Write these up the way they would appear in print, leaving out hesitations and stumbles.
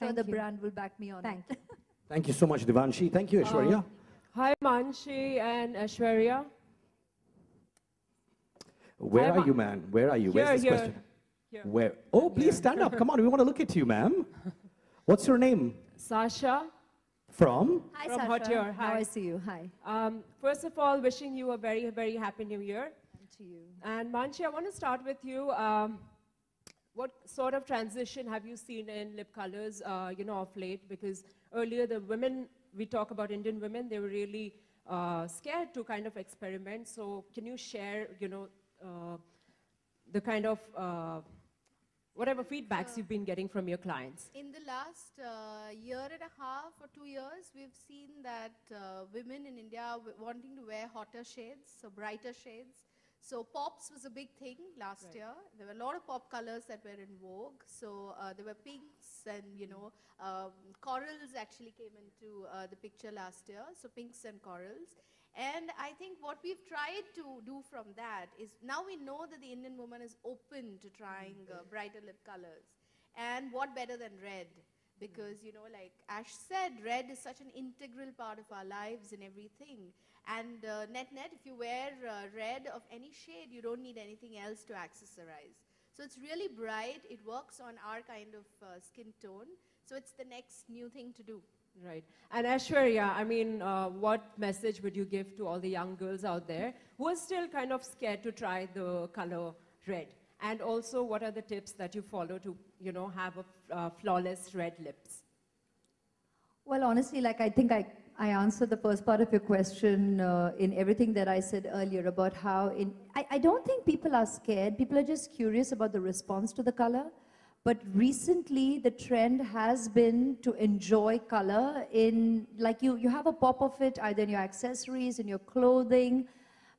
sure the brand will back me on Thank it. you. Thank you so much, Devanshi. Thank you, Aishwarya. Hi, Manshi and Aishwarya. Where Hi, are you, man? Where are you? Here, Where's this here. question? Here. Where? Oh, please stand up. Come on, we want to look at you, ma'am. What's your name? Sasha From? Hi, from Sasha. Hottier. Now Hi. I see you. Hi. First of all, wishing you a very, very happy new year. And to you. And Manshi, I want to start with you. What sort of transition have you seen in lip colors, of late? Because earlier the women, we talk about Indian women, they were really scared to kind of experiment. So can you share, the kind of whatever feedbacks you've been getting from your clients? In the last year and a half or 2 years, we've seen that women in India are wanting to wear hotter shades, so brighter shades. So pops was a big thing last year. There were a lot of pop colors that were in vogue. So there were pinks and, corals actually came into the picture last year. So pinks and corals. And I think what we've tried to do from that is now we know that the Indian woman is open to trying brighter lip colors. And what better than red? Because, like Ash said, red is such an integral part of our lives and everything. And net, if you wear red of any shade, you don't need anything else to accessorize. So it's really bright. It works on our kind of skin tone. So it's the next new thing to do. Right. And Aishwarya, I mean, what message would you give to all the young girls out there who are still kind of scared to try the color red? And also, what are the tips that you follow to, have a flawless red lips? Well, honestly, I think I answered the first part of your question in everything that I said earlier about how I don't think people are scared. People are just curious about the response to the color. But recently, the trend has been to enjoy color in, you have a pop of it either in your accessories, in your clothing,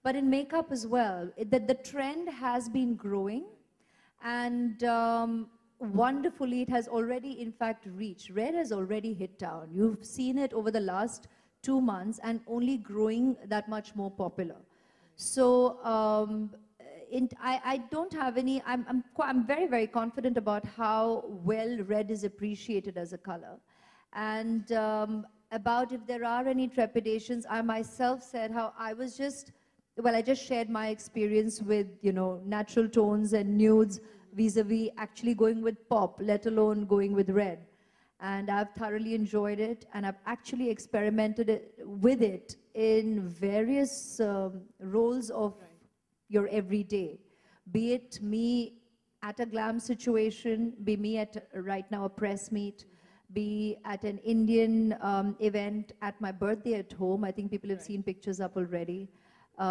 but in makeup as well. The trend has been growing, and wonderfully, it has already, in fact, reached. Red has already hit town. You've seen it over the last 2 months and only growing that much more popular. So I don't have any, I'm very, very confident about how well red is appreciated as a color. And about if there are any trepidations, I myself said how I just shared my experience with, natural tones and nudes vis-a-vis actually going with pop, let alone going with red. And I've thoroughly enjoyed it, and I've actually experimented with it in various roles of your everyday. Be it me at a glam situation, be me at right now a press meet, be at an Indian event, at my birthday at home. I think people have seen pictures up already.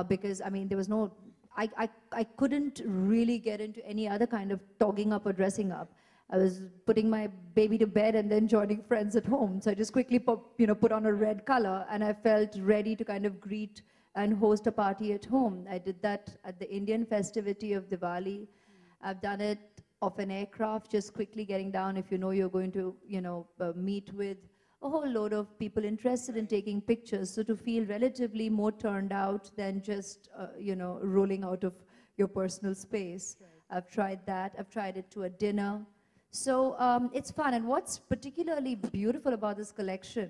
Because, I mean, there was no, I couldn't really get into any other kind of togging up or dressing up. I was putting my baby to bed and then joining friends at home. So I just quickly put on a red color, and I felt ready to kind of greet and host a party at home. I did that at the Indian festivity of Diwali. I've done it off an aircraft, just quickly getting down if you're going to, meet with a whole load of people interested in taking pictures. So to feel relatively more turned out than just, rolling out of your personal space. I've tried that. I've tried it to a dinner. So it's fun. And what's particularly beautiful about this collection,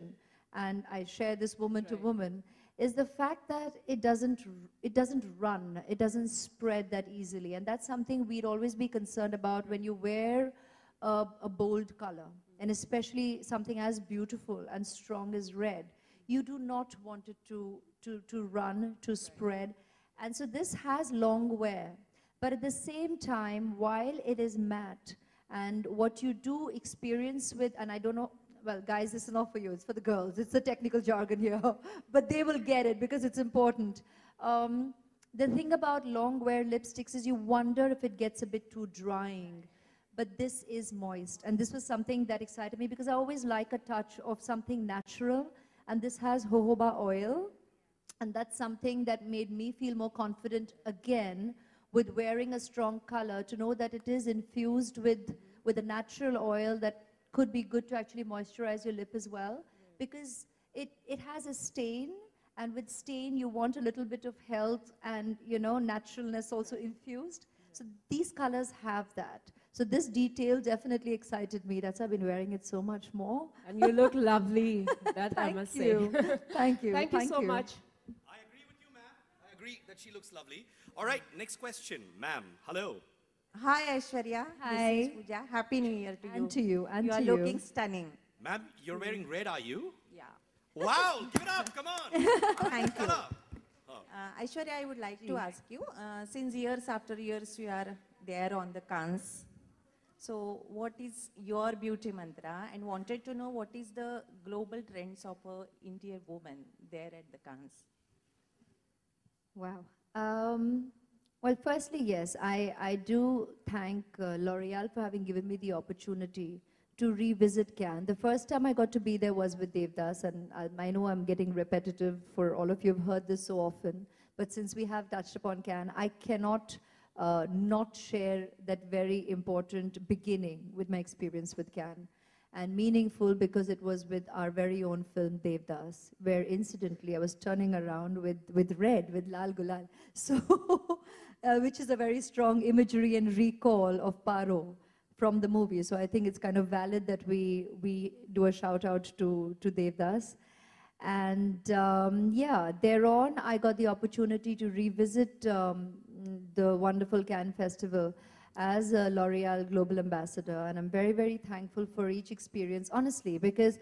and I share this woman to woman, is the fact that it doesn't run, it doesn't spread that easily. And that's something we'd always be concerned about when you wear a bold color, and especially something as beautiful and strong as red. You do not want it to run, to spread. And so this has long wear. But at the same time, while it is matte, and what you do experience with, and I don't know, well, guys, this is not for you, it's for the girls. It's the technical jargon here. But they will get it because it's important. The thing about long wear lipsticks is you wonder if it gets a bit too drying. But this is moist. And this was something that excited me because I always like a touch of something natural. And this has jojoba oil. And that's something that made me feel more confident again with wearing a strong color, to know that it is infused with a natural oil that could be good to actually moisturize your lip as well, because it has a stain, and with stain you want a little bit of health and naturalness also infused. So these colors have that. So this detail definitely excited me. That's why I've been wearing it so much more. And you look lovely, that I must say. Thank you. Thank you so much. I agree with you, ma'am. I agree that she looks lovely. All right, next question, ma'am. Hello. Hi, Aishwarya. Hi. This is Pooja. Happy New Year to you. And to you, and you to are you. looking stunning. Ma'am, you're wearing red, are you? Yeah. Wow, give it up, come on. Thank you. Color. Aishwarya, I would like to ask you, since years after years you are there on the Cannes, so what is your beauty mantra, and wanted to know what is the global trends of a Indian woman there at the Cannes? Wow. Well, firstly, yes, I do thank L'Oreal for having given me the opportunity to revisit Cannes. The first time I got to be there was with Devdas, and I know I'm getting repetitive for all of you who've heard this so often, but since we have touched upon Cannes, I cannot not share that very important beginning with my experience with Cannes. And meaningful because it was with our very own film Devdas, where incidentally I was turning around with red, with Lal Gulal, so which is a very strong imagery and recall of Paro from the movie. So I think it's kind of valid that we do a shout out to Devdas. And yeah, thereon I got the opportunity to revisit the wonderful Cannes Festival as a L'Oreal Global Ambassador, and I'm very, very thankful for each experience, honestly, because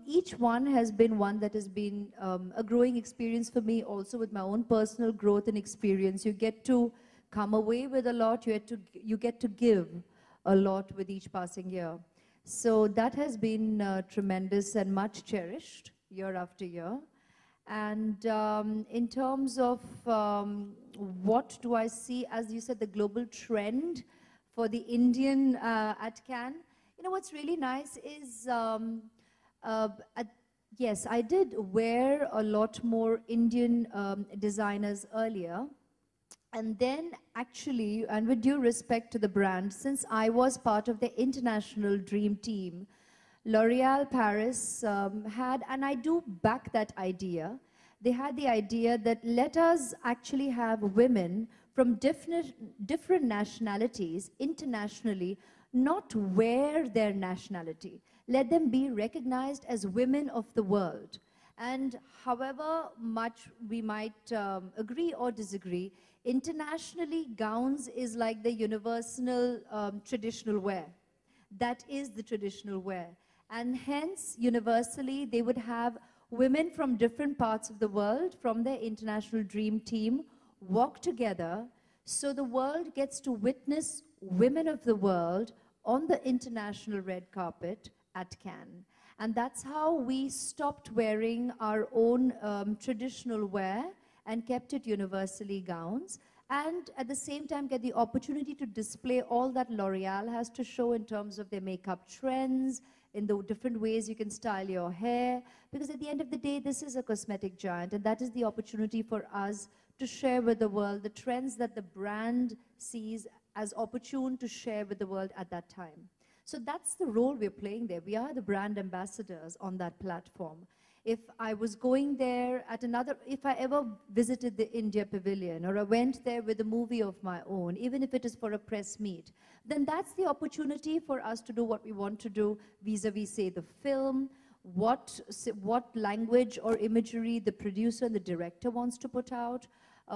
each one has been one that has been a growing experience for me, also with my own personal growth and experience. You get to come away with a lot, you get to give a lot with each passing year. So that has been tremendous and much cherished year after year. And in terms of what do I see, as you said, the global trend for the Indian at Cannes, you know, what's really nice is, yes, I did wear a lot more Indian designers earlier. And then actually, and with due respect to the brand, since I was part of the international dream team, L'Oréal Paris had, and I do back that idea, they had the idea that let us actually have women from different nationalities internationally not wear their nationality. Let them be recognized as women of the world. And however much we might agree or disagree, internationally gowns is like the universal traditional wear. That is the traditional wear. And hence, universally, they would have women from different parts of the world, from their international dream team, walk together so the world gets to witness women of the world on the international red carpet at Cannes. And that's how we stopped wearing our own traditional wear and kept it universally gowns. And at the same time get the opportunity to display all that L'Oreal has to show in terms of their makeup trends, in the different ways you can style your hair, because at the end of the day, this is a cosmetic giant, and that is the opportunity for us to share with the world the trends that the brand sees as opportune to share with the world at that time. So that's the role we're playing there. We are the brand ambassadors on that platform. If I was going there at if I ever visited the India Pavilion, or I went there with a movie of my own, even if it is for a press meet, then that's the opportunity for us to do what we want to do vis-a-vis, say, the film, what language or imagery the producer and the director wants to put out,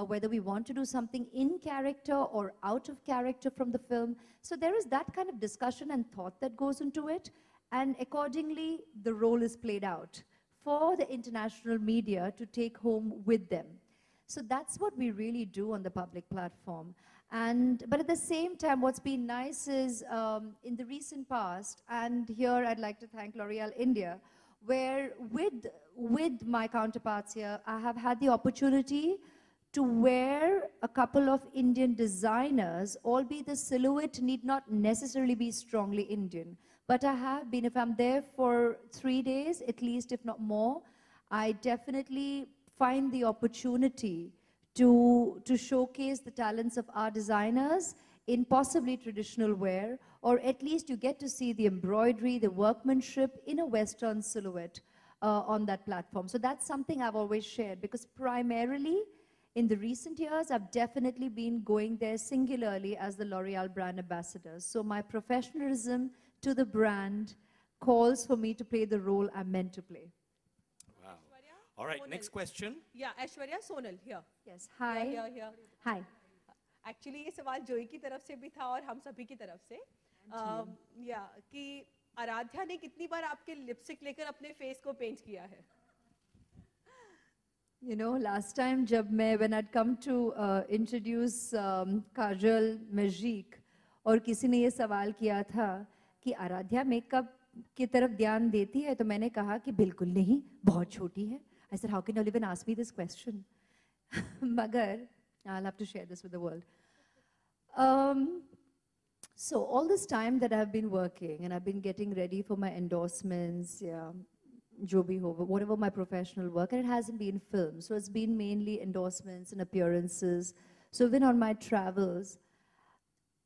whether we want to do something in character or out of character from the film. So there is that kind of discussion and thought that goes into it, and accordingly, the role is played out for the international media to take home with them. So that's what we really do on the public platform. But at the same time, what's been nice is in the recent past, and here I'd like to thank L'Oreal India, where with my counterparts here, I have had the opportunity to wear a couple of Indian designers, albeit the silhouette need not necessarily be strongly Indian. But I have been, if I'm there for 3 days, at least, if not more, I definitely find the opportunity to showcase the talents of our designers in possibly traditional wear, or at least you get to see the embroidery, the workmanship in a Western silhouette on that platform. So that's something I've always shared, because primarily In the recent years, I've definitely been going there singularly as the L'Oreal brand ambassador. So my professionalism to the brand calls for me to play the role I'm meant to play. Wow. All right, next question. Yeah, Aishwarya Sonal here. Yes, hi. Here. Hi. Actually ये सवाल जोई की तरफ से भी था और हम सभी की तरफ से या कि आराध्या ने कितनी बार आपके लिपस्टिक लेकर अपने फेस को पेंट किया है? You know, last time when I'd come to introduce Kajal Majik, और किसी ने ये सवाल किया था कि आराध्या मेकअप की तरफ ध्यान देती है, तो मैंने कहा कि बिल्कुल नहीं, बहुत छोटी है. I said, how can you even ask me this question? Magar, I'll have to share this with the world. So all this time that I've been working and I've been getting ready for my endorsements, yeah, jo bhi ho, whatever my professional work, and it hasn't been film. So it's been mainly endorsements and appearances. So even on my travels,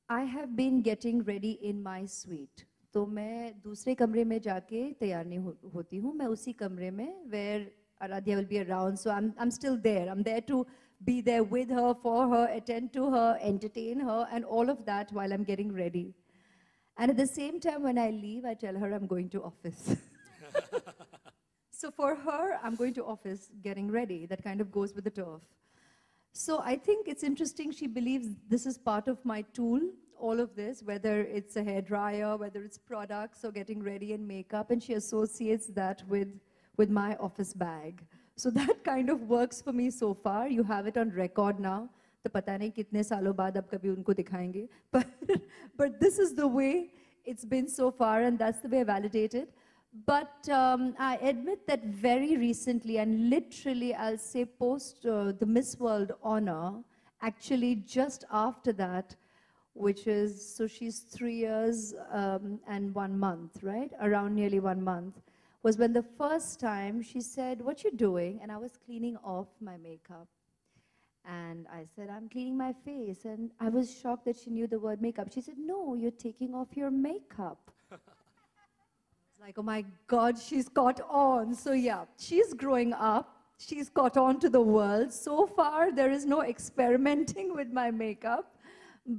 I have been getting ready in my suite. तो मैं दूसरे कमरे में जाके तैयार नहीं होती हूँ, मैं उसी कमरे में where Aradhya will be around. So I'm still there. I'm there to be there with her, for her, attend to her, entertain her, and all of that while I'm getting ready. And at the same time, when I leave, I tell her I'm going to office. So for her, I'm going to office, getting ready. That kind of goes with the turf. So I think it's interesting. She believes this is part of my tool, all of this, whether it's a hair dryer, whether it's products or getting ready and makeup, and she associates that with my office bag. So that kind of works for me so far. You have it on record now. तो पता नहीं कितने सालों बाद अब कभी उनको दिखाएंगे. But this is the way it's been so far, and that's the way I validate it. But I admit that very recently, and literally I'll say post the Miss World honor, actually just after that, which is, so she's 3 years and 1 month, right? Around nearly 1 month, was when the first time she said, "What you doing?" And I was cleaning off my makeup. And I said, "I'm cleaning my face." And I was shocked that she knew the word makeup. She said, "No, you're taking off your makeup." It's like, oh my God, she's caught on. So yeah, she's growing up. She's caught on to the world. So far, there is no experimenting with my makeup,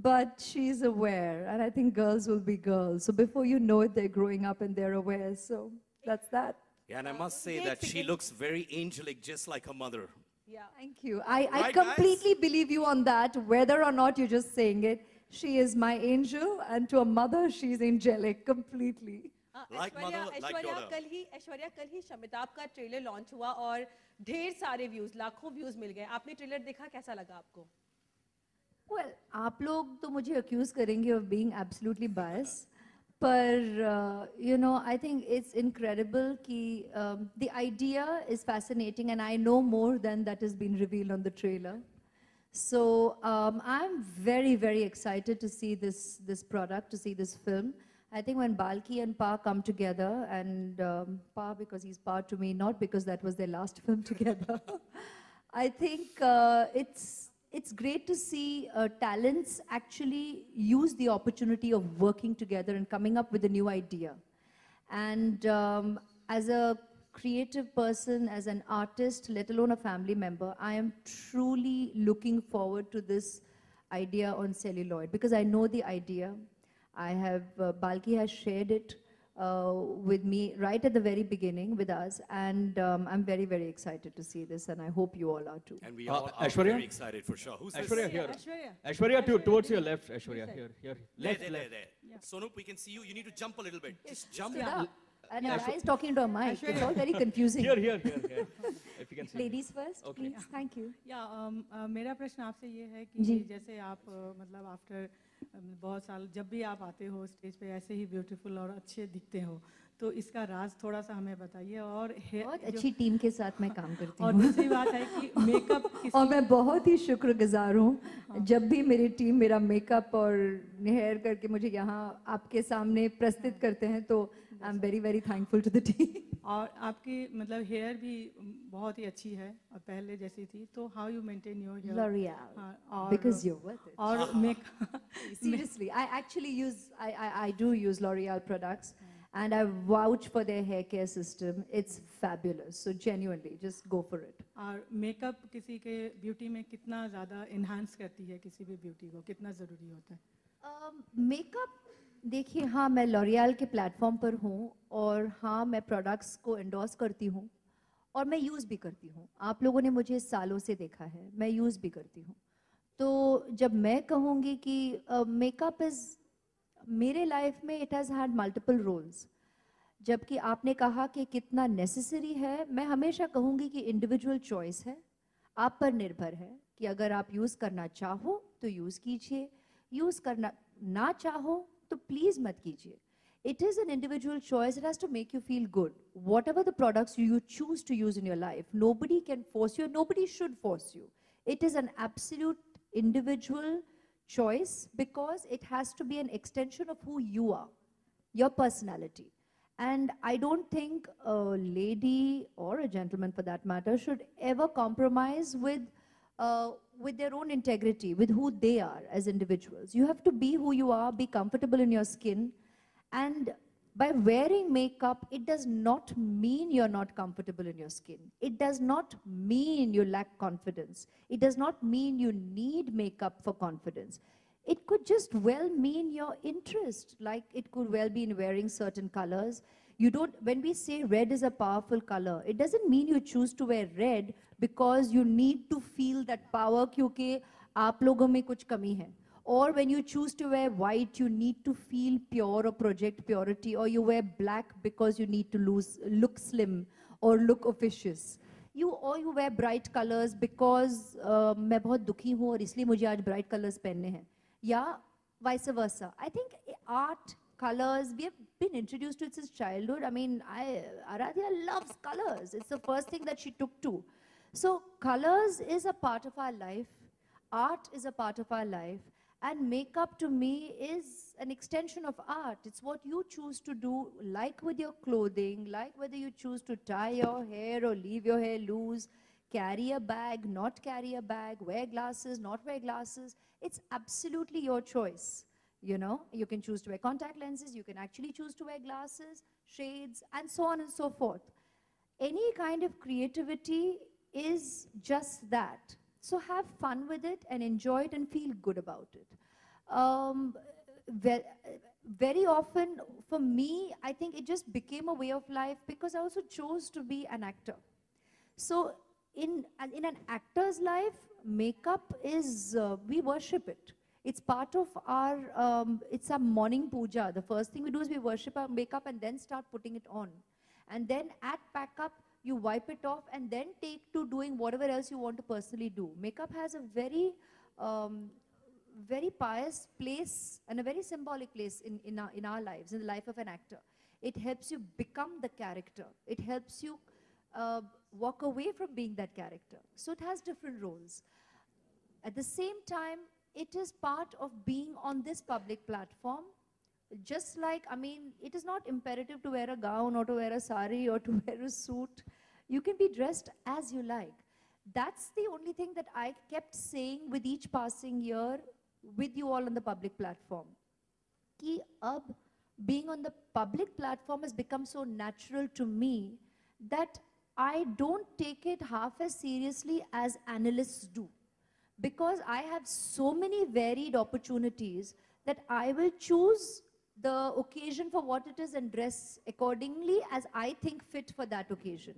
but she's aware. And I think girls will be girls. So before you know it, they're growing up and they're aware. So that's that. Yeah, and I must say that she looks very angelic, just like her mother. Yeah. Thank you. I Right, completely believe you on that, whether or not you're just saying it. She is my angel, and to a mother, she's angelic completely. Like mother, like daughter. Aishwarya कल ही शमिताभ का trailer launch हुआ और ढेर सारे views, लाखों views मिल गए. आपने trailer देखा, कैसा लगा आपको? Well, आप लोग तो मुझे accuse करेंगे of being absolutely biased. But, you know, I think it's incredible कि the idea is fascinating, and I know more than that has been revealed on the trailer. So I'm very, very excited to see this product, to see this film. I think when Balki and Pa come together, and Pa because he's Pa to me, not because that was their last film together, I think it's great to see talents actually use the opportunity of working together and coming up with a new idea. And as a creative person, as an artist, let alone a family member, I am truly looking forward to this idea on celluloid, because I know the idea. I have, Balki has shared it with me right at the very beginning with us, and I'm very, very excited to see this, and I hope you all are too. And we all are Aishwarya? very excited for sure. Who's Aishwarya this? here. Aishwarya. Aishwarya, towards your left. Aishwarya, here. There, Left, there, left. there. Sonup, we can see you. You need to jump a little bit. Just jump. And Ara is talking to a mic. It's all very confusing. Here. If you can see. Ladies first, Okay. please. Thank you. या मेरा प्रश्न आपसे ये है कि जी। जैसे आप मतलब आफ्टर बहुत साल जब भी आप आते हो स्टेज पे ऐसे ही ब्यूटीफुल और अच्छे दिखते हो, तो इसका राज थोड़ा सा हमें बताइए. और बहुत अच्छी टीम के साथ मैं काम करती और हूँ. दूसरी बात है कि मेकअप और मैं बहुत ही शुक्रगुजार हूँ जब भी मेरी टीम मेरा मेकअप और हेयर करके मुझे यहाँ आपके सामने प्रस्तुत करते हैं, तो I am very, very thankful to the team. और आपकी मतलब हेयर भी बहुत ही अच्छी है और पहले जैसी थी, तो how you maintain your hair? L'Oreal, because you're worth it. और Seriously, I actually use, I do use L'Oreal products. And I vouch for their hair care system. It's fabulous. So genuinely, just go for it. और makeup किसी के beauty में कितना ज़्यादा enhance करती है किसी भी ब्यूटी को, कितना ज़रूरी होता है? मेकअप देखिए, हाँ मैं लॉरियल के प्लेटफॉर्म पर हूँ और हाँ मैं प्रोडक्ट्स को एंडोर्स करती हूँ और मैं यूज़ भी करती हूँ. आप लोगों ने मुझे सालों से देखा है, मैं यूज़ भी करती हूँ. तो जब मैं कहूँगी कि मेकअप इज़ मेरे लाइफ में it has had multiple roles, जबकि आपने कहा कि कितना नेसेसरी है, मैं हमेशा कहूँगी कि इंडिविजुअल चॉइस है, आप पर निर्भर है कि अगर आप यूज़ करना चाहो तो यूज़ कीजिए, यूज़ करना ना चाहो तो प्लीज़ मत कीजिए. It is an individual choice. It has to make you feel good. Whatever the products you choose to use in your life, nobody can force you, nobody should force you. It is an absolute individual choice because it has to be an extension of who you are, your personality. And I don't think a lady or a gentleman for that matter should ever compromise with their own integrity, with who they are as individuals. You have to be who you are, be comfortable in your skin. And by wearing makeup, it does not mean you're not comfortable in your skin. It does not mean you lack confidence. It does not mean you need makeup for confidence. It could just well mean your interest, like it could well be in wearing certain colors. You don't, when we say red is a powerful color, it doesn't mean you choose to wear red because you need to feel that power क्योंकि आप लोगों में कुछ कमी है. Or when you choose to wear white, you need to feel pure or project purity, or you wear black because you need to look slim or look officious. You wear bright colors because मैं बहुत दुखी हूँ और इसलिए मुझे आज bright colors पहनने हैं. Yeah, vice versa. I think art, colors, we have been introduced to it since childhood. I mean, Aradhya loves colors. It's the first thing that she took to. So colors is a part of our life. Art is a part of our life. And makeup to me is an extension of art. It's what you choose to do, like with your clothing, like whether you choose to tie your hair or leave your hair loose, carry a bag, not carry a bag, wear glasses, not wear glasses. It's absolutely your choice. You know, you can choose to wear contact lenses, you can actually choose to wear glasses, shades, and so on and so forth. Any kind of creativity is just that. So have fun with it and enjoy it and feel good about it. Very often, for me, I think it just became a way of life because I also chose to be an actor. So in an actor's life, makeup is, we worship it. It's part of our, it's our morning puja. The first thing we do is we worship our makeup and then start putting it on. And then at pack up, you wipe it off and then take to doing whatever else you want to personally do. Makeup has a very, very pious place and a very symbolic place in our lives, in the life of an actor. It helps you become the character. It helps you walk away from being that character. So it has different roles. At the same time, it is part of being on this public platform. Just like, I mean, it is not imperative to wear a gown or to wear a sari or to wear a suit. You can be dressed as you like. That's the only thing that I kept saying with each passing year with you all on the public platform. Ki ab being on the public platform has become so natural to me that I don't take it half as seriously as analysts do. Because I have so many varied opportunities that I will choose the occasion for what it is and dress accordingly as I think fit for that occasion.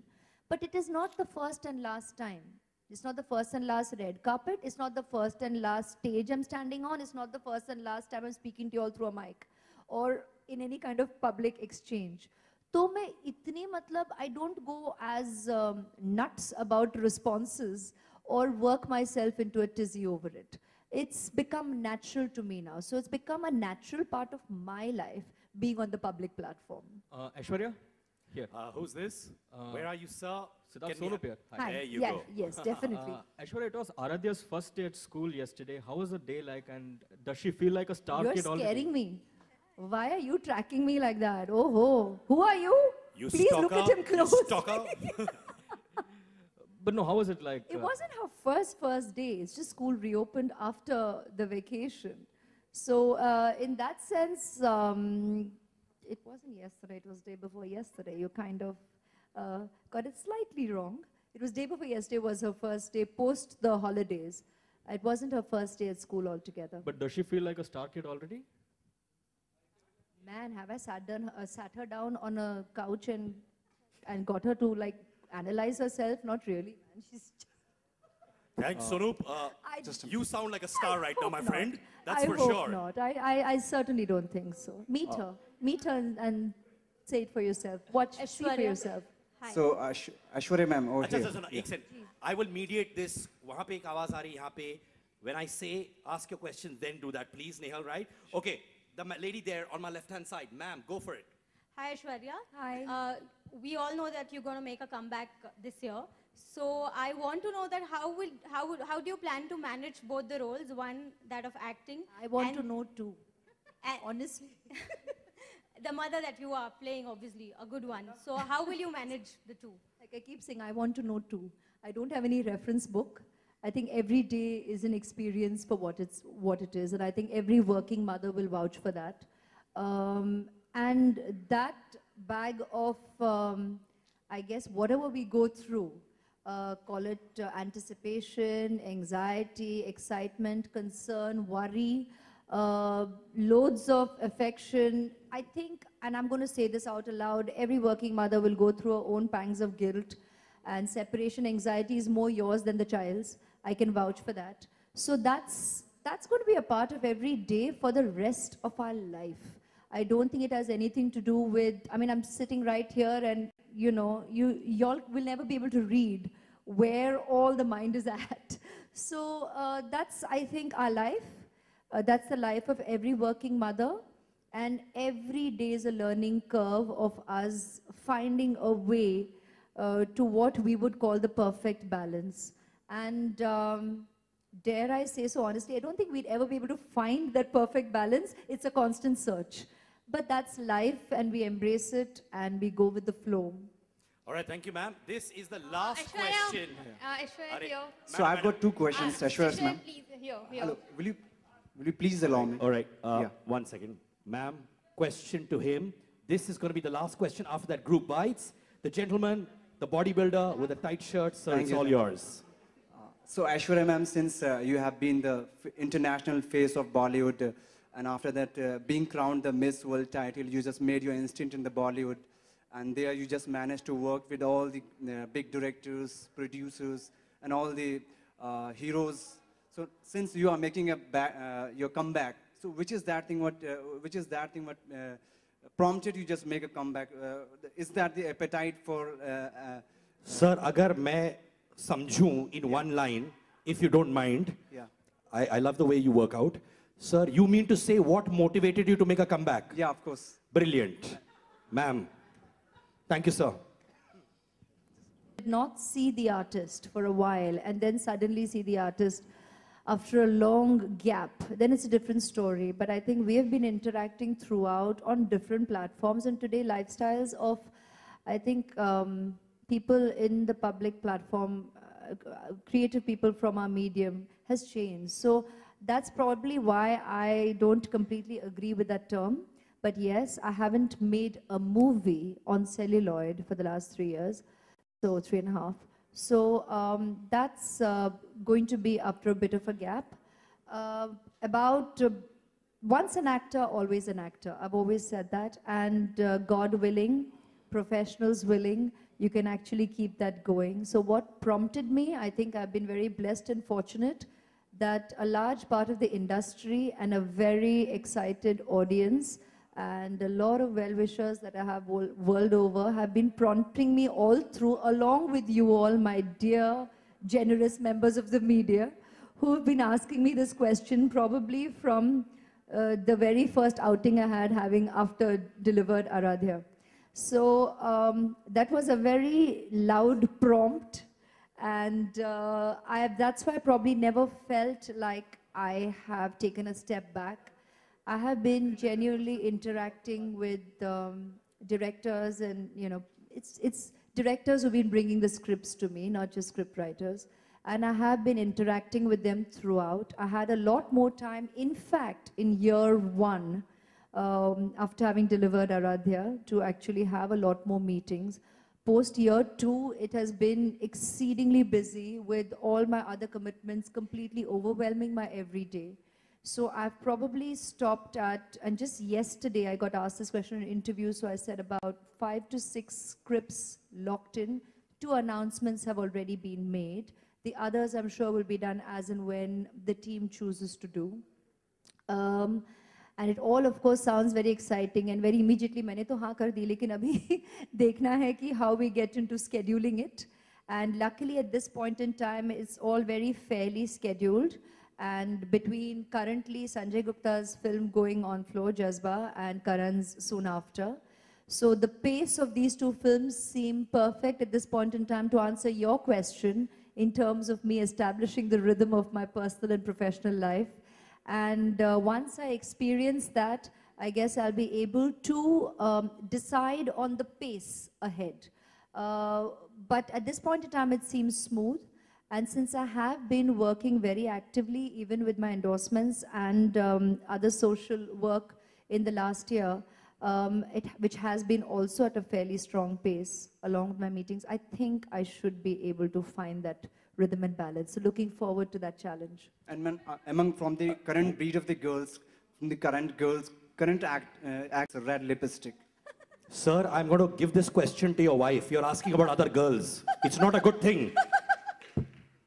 But it is not the first and last time. It's not the first and last red carpet. It's not the first and last stage I'm standing on. It's not the first and last time I'm speaking to you all through a mic or in any kind of public exchange. तो मैं इतनी मतलब I don't go as nuts about responses or work myself into a tizzy over it. It's become natural to me now. So it's become a natural part of my life being on the public platform. Aishwarya, here. Who's this? Where are you, sir? Siddharth Can we- Solopia. Hi. There you Yeah, go. yes, definitely. Aishwarya, it was Aradhya's first day at school yesterday. How was the day like, and does she feel like a star You're kid already? scaring me. Why are you tracking me like that? Oh ho. Who are you? You Please stalker, look at him you close. stalker. But no, how was it like? It wasn't her first day. It's just school reopened after the vacation. So in that sense, It wasn't yesterday, it was day before yesterday. You kind of got it slightly wrong. It was day before yesterday was her first day post the holidays. It wasn't her first day at school altogether. But does she feel like a star kid already? Man, have I sat her down on a couch and got her to like analyze herself? Not really, man. She's Thanks, Sonup. You sound like a star right now, my friend. That's for I hope sure. not. I certainly don't think so. Meet her. Meet her and say it for yourself. Watch, see for Aishwarya. yourself. So Aishwarya ma'am over अच्छा here. अच्छा एक second. I will mediate this. वहाँ पे एक आवाज आ रही है यहाँ पे. When I say ask your question, then do that, please, Nehal. Right? Okay. The lady there on my left-hand side, ma'am, go for it. Hi, Aishwarya. Hi. We all know that you're going to make a comeback this year. So I want to know that how do you plan to manage both the roles, one that of acting? I want to know too. and Honestly. the mother that you are playing, obviously, a good one. So how will you manage the two? Like I keep saying, I want to know too. I don't have any reference book. I think every day is an experience for what it is, and I think every working mother will vouch for that. And that bag of, I guess, whatever we go through, call it anticipation, anxiety, excitement, concern, worry, loads of affection. I think, and I'm going to say this out aloud, every working mother will go through her own pangs of guilt, and separation anxiety is more yours than the child's. I can vouch for that. So that's going to be a part of every day for the rest of our life. I don't think it has anything to do with, I mean, I'm sitting right here and, you know, y'all will never be able to read where all the mind is at. So that's, I think, our life. That's the life of every working mother. And every day is a learning curve of us finding a way to what we would call the perfect balance. And dare I say so honestly, I don't think we'd ever be able to find that perfect balance. It's a constant search. But that's life, and we embrace it, and we go with the flow. All right, thank you, ma'am. This is the last question. Aishwarya, here. So I've got two questions, Aishwarya Aishwarya, ma'am. please, here. Hello, will you please allow me? All right, Yeah. 1 second. Ma'am, question to him. This is going to be the last question after that group bites. The gentleman, the bodybuilder with the tight shirt, sir, Thank it's you, all sir. yours. So Aishwarya ma'am, since you have been the international face of Bollywood, and after that being crowned the Miss World title, you just made your instinct in the Bollywood, and there you just managed to work with all the big directors, producers, and all the heroes. So since you are making your comeback, so which is that thing what prompted you just make a comeback? Is that the appetite for? Sir, agar मैं समझूं in one line, if you don't mind, Yeah. I love the way you work out. Sir, you mean to say what motivated you to make a comeback? Yeah, of course. Brilliant. Ma'am, thank you, sir. Did not see the artist for a while, and then suddenly see the artist after a long gap, then it's a different story. But I think we have been interacting throughout on different platforms, and today lifestyles of, I think, people in the public platform, creative people from our medium has changed. So that's probably why I don't completely agree with that term. But yes, I haven't made a movie on celluloid for the last 3 years, so 3.5. So that's going to be after a bit of a gap. Once an actor, always an actor. I've always said that. And God willing, professionals willing, you can actually keep that going. So what prompted me, I think I've been very blessed and fortunate that a large part of the industry and a very excited audience and a lot of well-wishers that I have world over have been prompting me all through, along with you all, my dear, generous members of the media, who have been asking me this question probably from the very first outing I had having after delivered Aradhya. So that was a very loud prompt, and that's why I probably never felt like I have taken a step back. I have been genuinely interacting with directors, and it's directors who've been bringing the scripts to me, not just script writers. And I have been interacting with them throughout. I had a lot more time. In fact, in year one, after having delivered Aradhya, to actually have a lot more meetings. Post year 2, it has been exceedingly busy with all my other commitments completely overwhelming my everyday. So I've probably stopped at, and just yesterday I got asked this question in an interview, so I said about 5 to 6 scripts locked in. 2 announcements have already been made. The others I'm sure will be done as and when the team chooses to do. And it all of course sounds very exciting and very immediately मैंने तो हाँ कर दी, लेकिन अभी देखना है कि how we get into scheduling it. And luckily at this point in time it's all very fairly scheduled. And between currently Sanjay Gupta's film going on floor, Jazba, and Karan's soon after. So the pace of these 2 films seem perfect at this point in time to answer your question in terms of me establishing the rhythm of my personal and professional life. And once I experience that, I guess I'll be able to decide on the pace ahead. But at this point in time, it seems smooth. And since I have been working very actively, even with my endorsements and other social work in the last year, which has been also at a fairly strong pace along with my meetings, I think I should be able to find that rhythm and balance. So looking forward to that challenge. And from the current breed of the girls, from the current acts, red lipstick. Sir, I'm going to give this question to your wife. You're asking about other girls. It's not a good thing.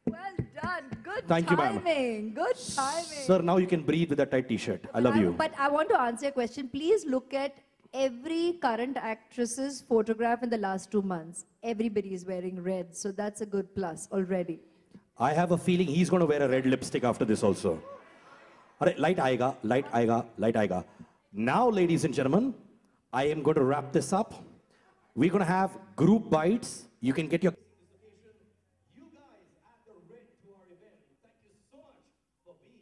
Well done. Good Thank you, ma'am. timing. Good timing. Sir, now you can breathe with a tight t-shirt. I love you. But I want to answer your question. Please look at every current actress's photograph in the last 2 months. Everybody is wearing red, so that's a good plus already. I have a feeling he's going to wear a red lipstick after this also. Alright, light aayega, light aayega, light aayega. Now, ladies and gentlemen, I am going to wrap this up. We're going to have group bites. You can get your... You guys at the Red to our event. Thank you so much for being